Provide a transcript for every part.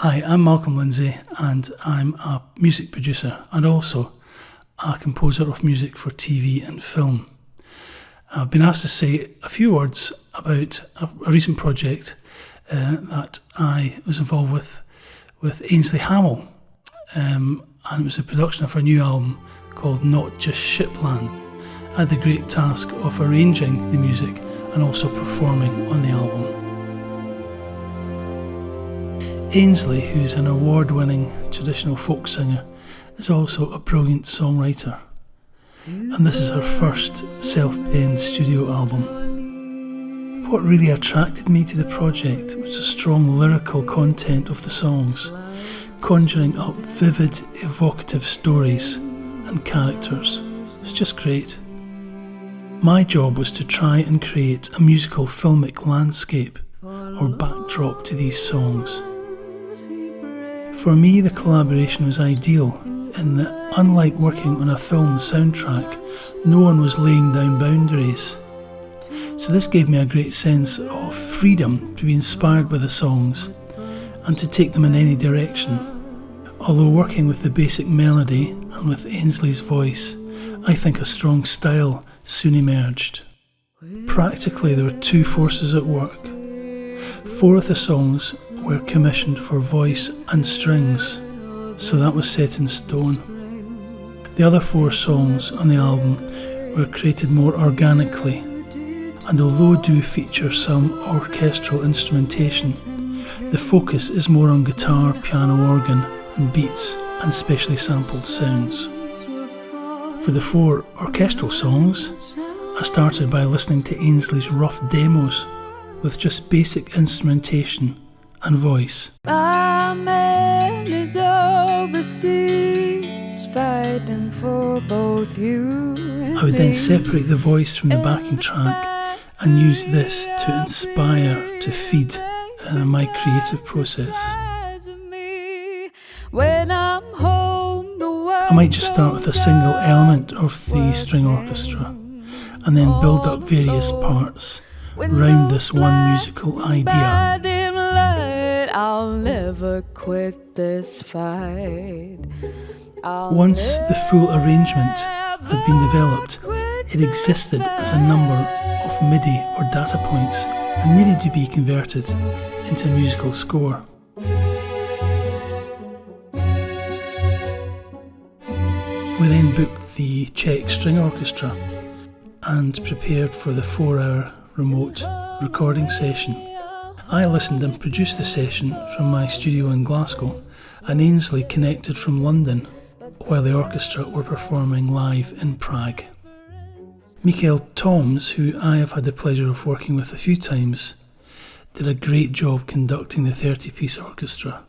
Hi, I'm Malcolm Lindsay and I'm a music producer and also a composer of music for TV and film. I've been asked to say a few words about a recent project that I was involved with Ainsley Hamill, and it was the production of her new album called Not Just Shipland. I had the great task of arranging the music and also performing on the album. Ainsley, who's an award-winning traditional folk singer, is also a brilliant songwriter. And this is her first self-penned studio album. What really attracted me to the project was the strong lyrical content of the songs, conjuring up vivid, evocative stories and characters. It's just great. My job was to try and create a musical filmic landscape or backdrop to these songs. For me, the collaboration was ideal in that, unlike working on a film soundtrack, no one was laying down boundaries. So this gave me a great sense of freedom to be inspired by the songs and to take them in any direction. Although working with the basic melody and with Ainsley's voice, I think a strong style soon emerged. Practically, there were two forces at work. 4 of the songs were commissioned for voice and strings, so that was set in stone. The other 4 songs on the album were created more organically, and although do feature some orchestral instrumentation, the focus is more on guitar, piano, organ and beats and specially sampled sounds. For the 4 orchestral songs, I started by listening to Ainsley's rough demos with just basic instrumentation and voice. My man is overseas, fighting for both you and I would then separate the voice from the backing track and use this to inspire, to feed my creative process. I might just start with a single element of the string orchestra and then build up various parts round this one musical idea. I'll never quit this fight. Once the full arrangement had been developed, it existed as a number of MIDI or data points and needed to be converted into a musical score. We then booked the Czech String Orchestra and prepared for the 4-hour remote recording session. I listened and produced the session from my studio in Glasgow, and Ainsley connected from London while the orchestra were performing live in Prague. Michael Toms, who I have had the pleasure of working with a few times, did a great job conducting the 30-piece orchestra.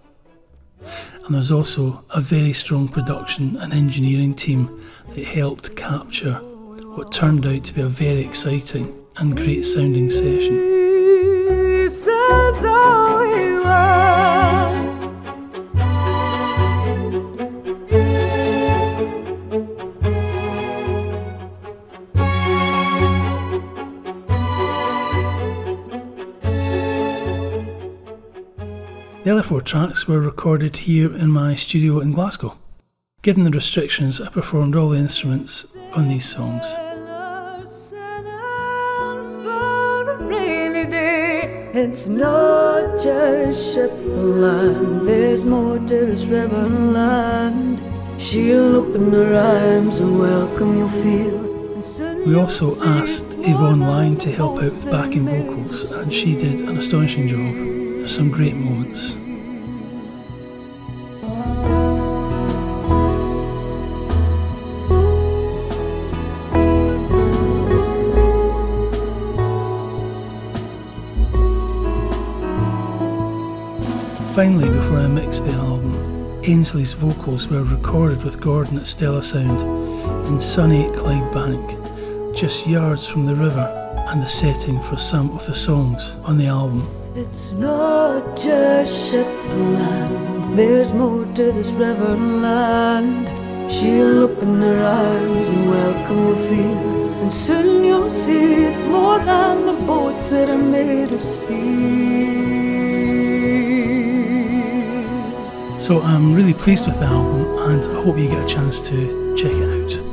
And there's also a very strong production and engineering team that helped capture what turned out to be a very exciting and great sounding session. The other 4 tracks were recorded here in my studio in Glasgow. Given the restrictions, I performed all the instruments on these songs. It's not just shipland, there's more to this river land. She'll open her arms and welcome you'll feel. We also asked Yvonne Lyne to help out with backing vocals, and she did an astonishing job. There's some great moments. Finally, before I mixed the album, Ainsley's vocals were recorded with Gordon at Stella Sound in sunny Clydebank, just yards from the river and the setting for some of the songs on the album. It's not just shipland, there's more to this river and land. She'll open her arms and welcome you'll feel, and soon you'll see it's more than the boats that are made of steel. So I'm really pleased with the album, and I hope you get a chance to check it out.